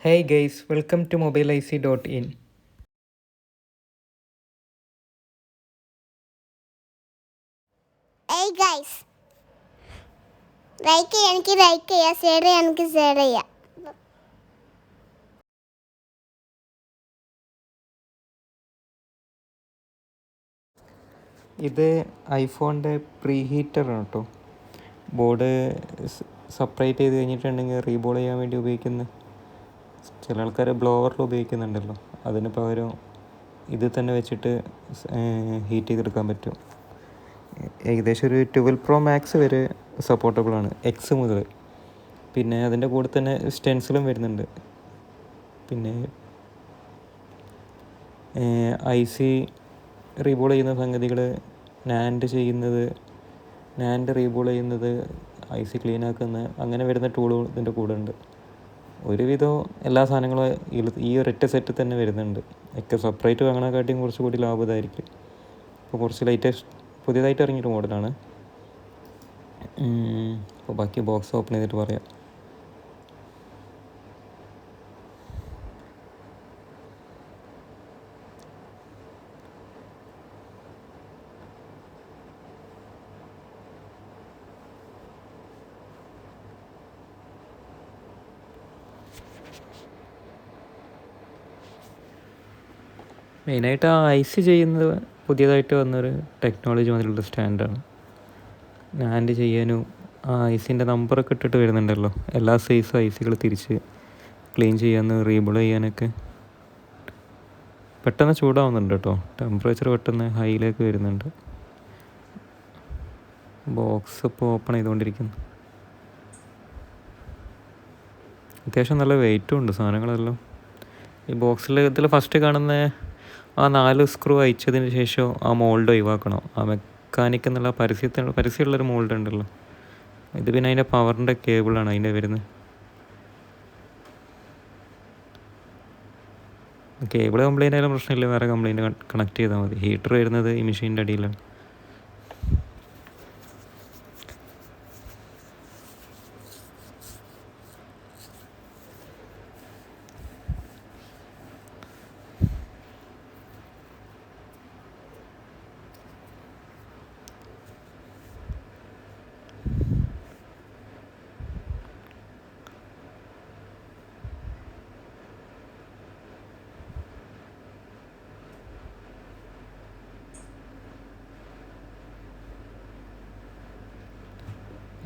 Hey guys, welcome to mobileic.in. Hey guys, like എനിക്ക് like ചെയ്യാം, share ചെയ്യാൻ എനിക്ക് ഷെയർ ചെയ്യാം. ഇത് ഐഫോണിൻ്റെ പ്രീ ഹീറ്ററാണ് കേട്ടോ. ബോർഡ് സെപ്പറേറ്റ് ചെയ്ത് കഴിഞ്ഞിട്ടുണ്ടെങ്കിൽ റീബോൾ ചെയ്യാൻ വേണ്ടി ഉപയോഗിക്കുന്ന ചില ആൾക്കാർ ബ്ലോവറിൽ ഉപയോഗിക്കുന്നുണ്ടല്ലോ. അതിന് പകരം ഇത് തന്നെ വെച്ചിട്ട് ഹീറ്റ് ചെയ്തെടുക്കാൻ പറ്റും. ഏകദേശം ഒരു 12 Pro Max വരെ സപ്പോർട്ടബിളാണ്, എക്സ് മുതൽ. പിന്നെ അതിൻ്റെ കൂടെ തന്നെ സ്റ്റെൻസിലും വരുന്നുണ്ട്. പിന്നെ IC റീബോൾ ചെയ്യുന്ന സംഗതികൾ, നാൻഡ് റീബോൾ ചെയ്യുന്നത്, IC ക്ലീൻ ആക്കുന്ന, അങ്ങനെ വരുന്ന ടൂളുകൾ ഇതിൻ്റെ കൂടെ ഉണ്ട്. ഒരുവിധം എല്ലാ സാധനങ്ങളും ഈ ഒരൊറ്റ സെറ്റ് തന്നെ വരുന്നുണ്ട്. ഒക്കെ സെപ്പറേറ്റ് വാങ്ങണേക്കാട്ടിയും കുറച്ചുകൂടി ലാഭമായിരിക്കും. ഇപ്പോൾ കുറച്ച് പുതിയതായിട്ട് ഇറങ്ങിയൊരു മോഡലാണ്. അപ്പോൾ ബാക്കി ബോക്സ് ഓപ്പൺ ചെയ്തിട്ട് പറയാം. മെയിനായിട്ട് IC ചെയ്യുന്നത് പുതിയതായിട്ട് വന്നൊരു ടെക്നോളജി മുതലുള്ള സ്റ്റാൻഡാണ്. നാൻഡ് ചെയ്യാനും ICൻ്റെ നമ്പറൊക്കെ ഇട്ടിട്ട് വരുന്നുണ്ടല്ലോ. എല്ലാ സൈസും ICകൾ തിരിച്ച് ക്ലീൻ ചെയ്യാനും റീബോൾ ചെയ്യാനൊക്കെ പെട്ടെന്ന് ചൂടാവുന്നുണ്ട് കേട്ടോ. ടെമ്പറേച്ചർ പെട്ടെന്ന് ഹൈയിലേക്ക് വരുന്നുണ്ട്. ബോക്സ് ഇപ്പോൾ ഓപ്പൺ ചെയ്തുകൊണ്ടിരിക്കുന്നു. അത്യാവശ്യം നല്ല വെയിറ്റും ഉണ്ട് സാധനങ്ങളെല്ലാം. ഈ ഇതിൽ ഫസ്റ്റ് കാണുന്ന 4 സ്ക്രൂ അയച്ചതിന് ശേഷം ആ മോൾഡ് ഒഴിവാക്കണം. ആ മെക്കാനിക് എന്നുള്ള പരസ്യമുള്ളൊരു മോൾഡ് ഉണ്ടല്ലോ. ഇത് പിന്നെ അതിൻ്റെ പവറിൻ്റെ കേബിളാണ് അതിൻ്റെ വരുന്നത്. കേബിൾ കംപ്ലൈൻ്റ് ആയാലും പ്രശ്നമില്ല, വേറെ കംപ്ലൈൻറ്റ് കണക്ട് ചെയ്താൽ മതി. ഹീറ്റർ വരുന്നത് ഈ മെഷീൻ്റെ അടിയിലാണ്.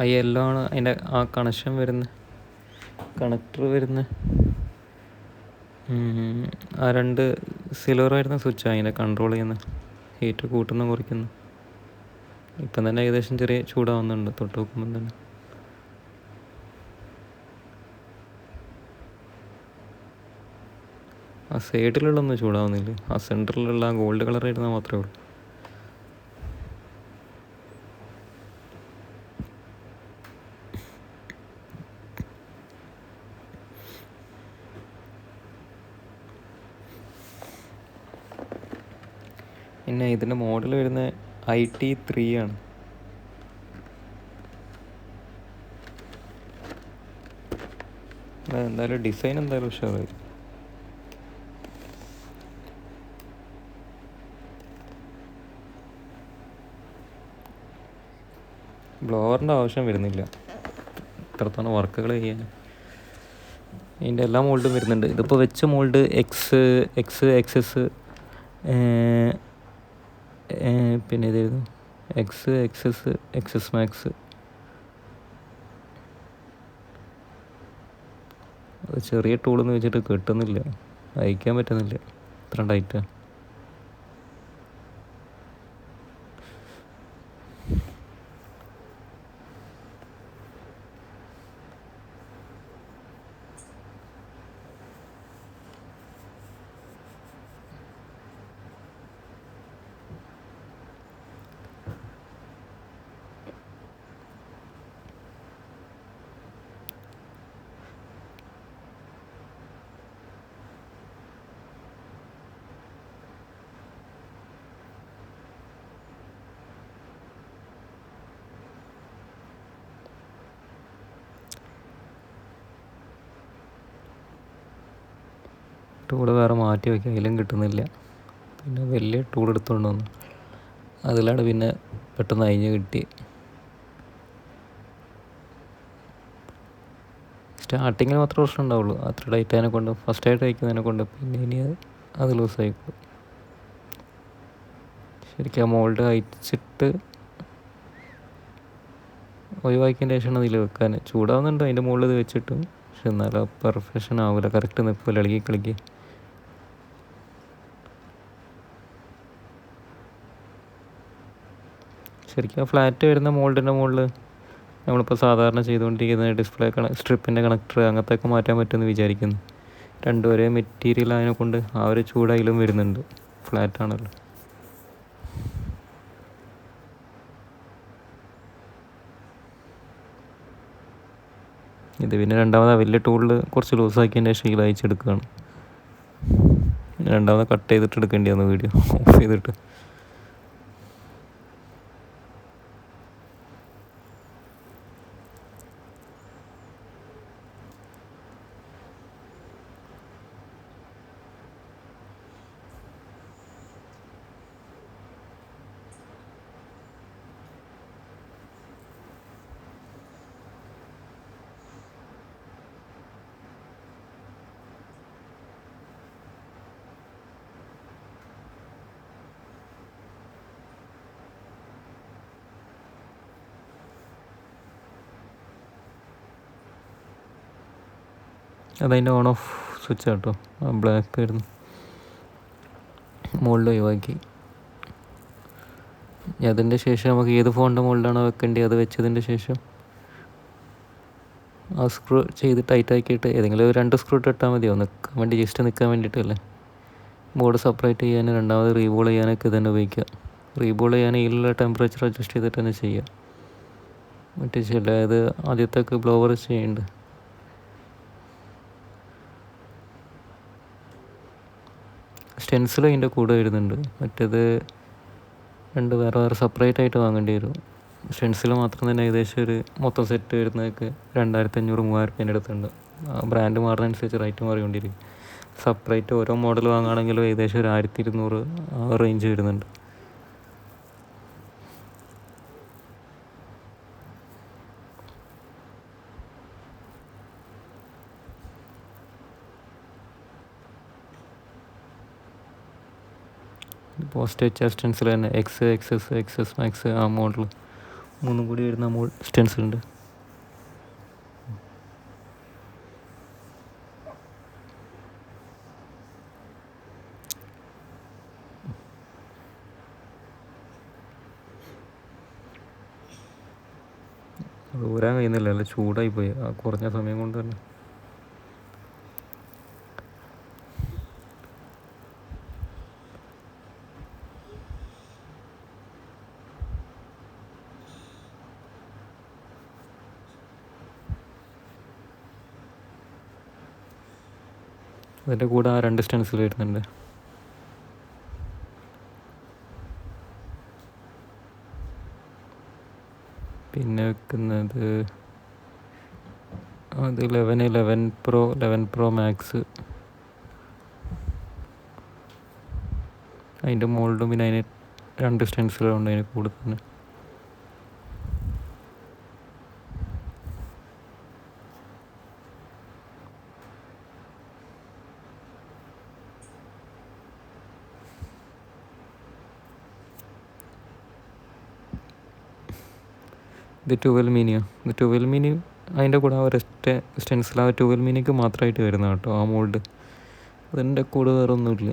ആ യെല്ലോ ആണ് അതിൻ്റെ ആ കണക്ടർ വരുന്ന ആ 2 സിൽവർ വരുന്ന സ്വിച്ചാണ് അതിനെ കൺട്രോൾ ചെയ്യുന്ന, ഹീറ്റർ കൂട്ടുന്ന കുറയ്ക്കുന്നു. ഇപ്പം തന്നെ ഏകദേശം ചെറിയ ചൂടാവുന്നുണ്ട് തൊട്ട് നോക്കുമ്പം തന്നെ. ആ സൈഡിലുള്ളൊന്നും ചൂടാവുന്നില്ല, ആ സെൻറ്ററിലുള്ള ഗോൾഡ് കളർ ഇടുന്നത് മാത്രമേ ഉള്ളൂ. പിന്നെ ഇതിൻ്റെ മോഡൽ വരുന്നത് IT3 ആണ്. എന്തായാലും ഡിസൈൻ എന്തായാലും ഉഷാറായി. ബ്ലോവറിൻ്റെ ആവശ്യം വരുന്നില്ല ഇത്രത്തോളം വർക്കുകൾ ചെയ്യാൻ. ഇതിൻ്റെ എല്ലാ മോൾഡും വരുന്നുണ്ട്. ഇതിപ്പോൾ വെച്ച മോൾഡ് XS പിന്നെ ഇതായിരുന്നു XS Max. അത് ചെറിയ ടൂളെന്ന് വെച്ചിട്ട് കിട്ടുന്നില്ല, അയക്കാൻ പറ്റുന്നില്ല, ഇത്ര ടൈറ്റാണ്. ടൂള് വേറെ മാറ്റി വയ്ക്കുക, അതിലും കിട്ടുന്നില്ല. പിന്നെ വലിയ ടൂൾ എടുത്തുകൊണ്ട് വന്നു, അതിലാണ് പിന്നെ പെട്ടെന്ന് അഴിഞ്ഞ് കിട്ടി. സ്റ്റാർട്ടിങ്ങിൽ മാത്രമേ പ്രശ്നം ഉണ്ടാവുള്ളൂ, അത്ര ടൈറ്റ് അതിനെ കൊണ്ട്, ഫസ്റ്റായിട്ട് അയക്കുന്നതിനെ കൊണ്ട്. പിന്നെ ഇനി അത് ലൂസായിക്കോളും. ശരിക്കും ആ മോൾഡ് അയച്ചിട്ട് ഒഴിവാക്കിയതിന് ശേഷമാണ് അതിൽ വെക്കാൻ. ചൂടാവുന്നുണ്ട് അതിൻ്റെ മുകളിൽ ഇത് വെച്ചിട്ടും, പക്ഷെ എന്നാലും പെർഫെക്ഷൻ ആവില്ല, കറക്റ്റ് നിൽക്കില്ല, ഇളകി കളിക്കി. ശരിക്കും ആ ഫ്ലാറ്റ് വരുന്ന മോൾഡിൻ്റെ മുകളിൽ നമ്മളിപ്പോൾ സാധാരണ ചെയ്തുകൊണ്ടിരിക്കുന്ന ഡിസ്പ്ലേ സ്ട്രിപ്പിൻ്റെ കണക്ടർ അങ്ങനത്തെയൊക്കെ മാറ്റാൻ പറ്റുമെന്ന് വിചാരിക്കുന്നു. രണ്ടും ഒരേ മെറ്റീരിയൽ അതിനെ കൊണ്ട് ആ ഒരു ചൂടായാലും വരുന്നുണ്ട്, ഫ്ലാറ്റാണല്ലോ. ഇത് പിന്നെ രണ്ടാമത് വലിയ ടൂളിൽ കുറച്ച് ലൂസാക്കിയതിൻ്റെ ശേഷം ഇത് അയച്ചെടുക്കുകയാണ്. രണ്ടാമത് കട്ട് ചെയ്തിട്ട് എടുക്കേണ്ടി വന്നു വീഡിയോ ഓഫ് ചെയ്തിട്ട്. അതതിൻ്റെ ഓൺ ഓഫ് സ്വിച്ച് കേട്ടോ, ആ ബ്ലാക്ക് ആയിരുന്നു, മുകളിൽ ഒഴിവാക്കി. അതിൻ്റെ ശേഷം നമുക്ക് ഏത് ഫോണിൻ്റെ മുകളിലാണോ വെക്കേണ്ടത് അത് വെച്ചതിൻ്റെ ശേഷം ആ സ്ക്രൂ ചെയ്ത് ടൈറ്റാക്കിയിട്ട് ഏതെങ്കിലും 2 സ്ക്രൂ ഇട്ടാൽ മതിയോ, നിൽക്കാൻ വേണ്ടി, ജസ്റ്റ് നിൽക്കാൻ വേണ്ടിയിട്ടല്ലേ. ബോർഡ് സെപ്പറേറ്റ് ചെയ്യാൻ രണ്ടാമത് റീബോൾ ചെയ്യാനൊക്കെ തന്നെ ഉപയോഗിക്കുക. റീബോൾ ചെയ്യാൻ ഇതിലുള്ള ടെമ്പറേച്ചർ അഡ്ജസ്റ്റ് ചെയ്തിട്ട് തന്നെ ചെയ്യുക. മറ്റേ ചില ഇത് ആദ്യത്തൊക്കെ ബ്ലോവർ ചെയ്യുന്നുണ്ട്. സ്റ്റെൻസിൽ അതിൻ്റെ കൂടെ വരുന്നുണ്ട്, മറ്റേത് രണ്ട് വേറെ വേറെ സെപ്പറേറ്റ് ആയിട്ട് വാങ്ങേണ്ടി വരും. സ്റ്റെൻസിൽ മാത്രം തന്നെ ഏകദേശം ഒരു മൊത്തം സെറ്റ് വരുന്നതൊക്കെ 2500-3000 അടുത്തുണ്ട്. ബ്രാൻഡ് മാറുന്നതനുസരിച്ച് റേറ്റ് മാറിക്കൊണ്ടിരിക്കും. സെപ്പറേറ്റ് ഓരോ മോഡൽ വാങ്ങുകയാണെങ്കിലും ഏകദേശം ഒരു 1200 ആ റേഞ്ച് വരുന്നുണ്ട്. പോസ്റ്റ് വെച്ച സ്റ്റെൻസിൽ തന്നെ XS മാക്സ് ആ മോഡൽ 3 കൂടി വരുന്ന സ്റ്റെൻസിലുണ്ട്. അത് ഊരാൻ കഴിയുന്നില്ല, അല്ല ചൂടായി പോയി ആ കുറഞ്ഞ സമയം കൊണ്ട് തന്നെ. അതിൻ്റെ കൂടെ ആ 2 സ്റ്റെൻസിൽ വരുന്നുണ്ട്. പിന്നെ വെക്കുന്നത് അത് 11PRO മാക്സ്, അതിൻ്റെ മോൾഡും പിന്നെ അതിന് 2 സ്റ്റെൻസിലുണ്ട് അതിന് കൂടെ തന്നെ. ഇത് 12 മിനിയോ, ഇത് 12 മിനി അതിൻ്റെ കൂടെ ആ ഒരൊറ്റ സ്റ്റെൻസിൽ ആ 12 മിനിക്ക് മാത്രമായിട്ട് വരുന്ന കേട്ടോ ആ മോൾഡ്. അതിൻ്റെ കൂടെ വേറെ ഒന്നുമില്ല.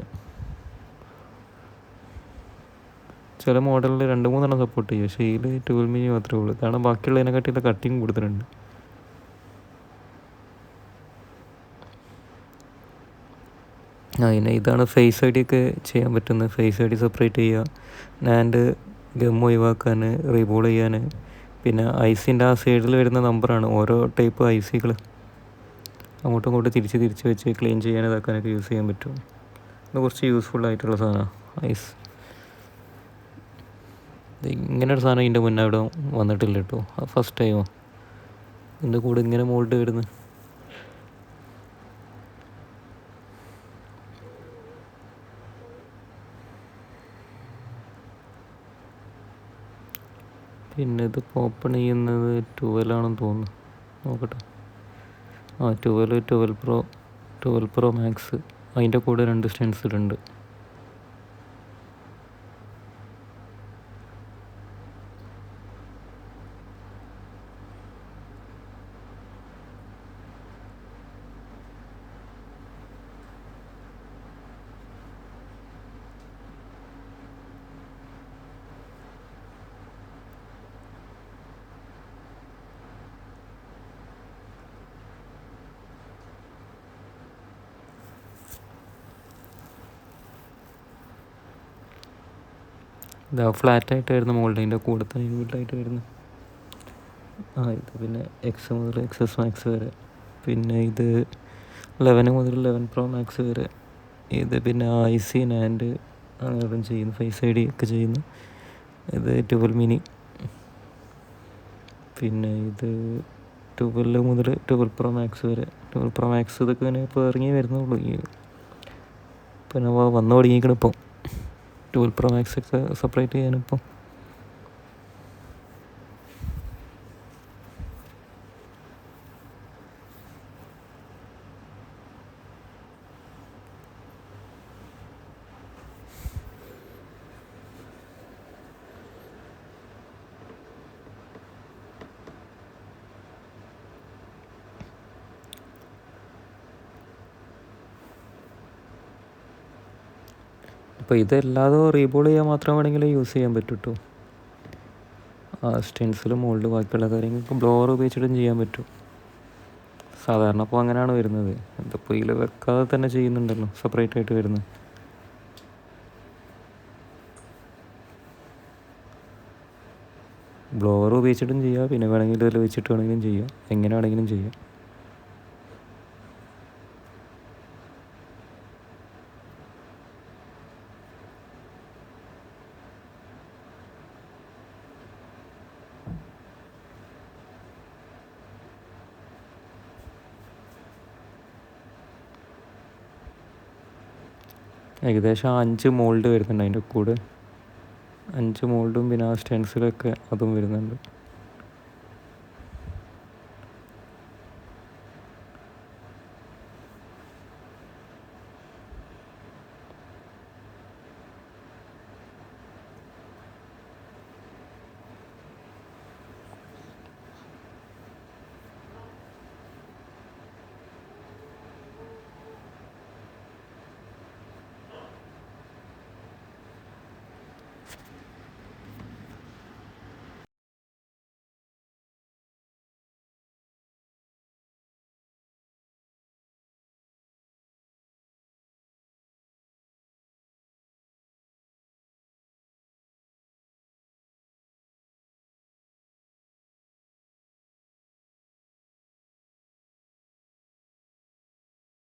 ചില മോഡലിൽ 2-3 സപ്പോർട്ട് ചെയ്യും, പക്ഷേ ഇതിൽ 12 മിനി മാത്രമേ ഉള്ളൂ. കാരണം ബാക്കിയുള്ളതിനെക്കാട്ടിയുള്ള കട്ടിങ് കൂടുതലുണ്ട്. അതിന് ഇതാണ് ഫേസ് ഐ ഡി ഒക്കെ ചെയ്യാൻ പറ്റുന്നത്. ഫേസ് ഐ ഡി സെപ്പറേറ്റ് ചെയ്യുക, നാൻഡ് ഗം ഒഴിവാക്കാൻ, റീബോൾ ചെയ്യാൻ. പിന്നെ ഐസിൻ്റെ ആ സൈഡിൽ വരുന്ന നമ്പറാണ് ഓരോ ടൈപ്പ് ഐസികൾ അങ്ങോട്ടും ഇങ്ങോട്ടും തിരിച്ച് വെച്ച് ക്ലീൻ ചെയ്യാൻ ഇതാക്കാനൊക്കെ യൂസ് ചെയ്യാൻ പറ്റും. ഇത് കുറച്ച് യൂസ്ഫുൾ ആയിട്ടുള്ള സാധനമാണ് ഐസ്. ഇങ്ങനൊരു സാധനം ഇതിൻ്റെ മുന്നേ അവിടെ വന്നിട്ടില്ല കേട്ടോ, ഫസ്റ്റ് ടൈമാണ് ഇതിൻ്റെ കൂടെ ഇങ്ങനെ മോൾഡ് വരുന്നത്. പിന്നെ ഇതിപ്പോൾ ഓപ്പൺ ചെയ്യുന്നത് 12 ആണെന്ന് തോന്നുന്നു, നോക്കട്ടെ. 12 പ്രോ മാക്സ്, അതിൻ്റെ കൂടെ 2 സ്റ്റെൻസിലുണ്ട്. ഇതാ ഫ്ലാറ്റായിട്ട് വരുന്ന മോൾഡ്, അതിൻ്റെ കൂടെ തന്നെ ഇൻബിൽട്ടായിട്ട് വരുന്ന. ഇത് പിന്നെ എക്സ് മുതൽ XS മാക്സ് വരെ, പിന്നെ ഇത് 11 മുതൽ 11 പ്രോ മാക്സ് വരെ. ഇത് പിന്നെ IC ആൻഡ് അങ്ങനെ ചെയ്യുന്നു, ഫേസ് ID ഒക്കെ ചെയ്യുന്നു. ഇത് 12 മിനി, പിന്നെ ഇത് 12 മുതൽ 12 പ്രോ മാക്സ് വരെ. 12 പ്രോ മാക്സ് ഇതൊക്കെ ഇങ്ങനെ ഇപ്പോൾ ഇറങ്ങി വരുന്നുള്ളൂ. പിന്നെ വന്നു തുടങ്ങിയിരിക്കണം ഇപ്പോൾ 12 പ്രോ മാക്സ് ഒക്കെ സെപ്പറേറ്റ് ചെയ്യാനിപ്പോൾ. അപ്പോൾ ഇതല്ലാതെ റീബോൾ ചെയ്യാൻ മാത്രം വേണമെങ്കിൽ യൂസ് ചെയ്യാൻ പറ്റും കേട്ടോ. സ്റ്റെൻസിലും മോൾഡ് ബാക്കിയുള്ള കാര്യങ്ങൾക്ക് ബ്ലോവർ ഉപയോഗിച്ചിട്ടും ചെയ്യാൻ പറ്റും. സാധാരണ അപ്പോൾ അങ്ങനെയാണ് വരുന്നത്. ഇതിപ്പോൾ ഇതിൽ വെക്കാതെ തന്നെ ചെയ്യുന്നുണ്ടല്ലോ, സെപ്പറേറ്റ് ആയിട്ട് വരുന്നത്. ബ്ലോവർ ഉപയോഗിച്ചിട്ടും ചെയ്യാം, പിന്നെ വേണമെങ്കിൽ ഇതിൽ വെച്ചിട്ട് വേണമെങ്കിലും ചെയ്യാം, എങ്ങനെ വേണമെങ്കിലും ചെയ്യാം. ഏകദേശം 5 മോൾഡ് വരുന്നുണ്ട് അതിൻ്റെ കൂടെ. 5 മോൾഡും പിന്നെ ആ സ്റ്റെൻസിലൊക്കെ അതും വരുന്നുണ്ട്.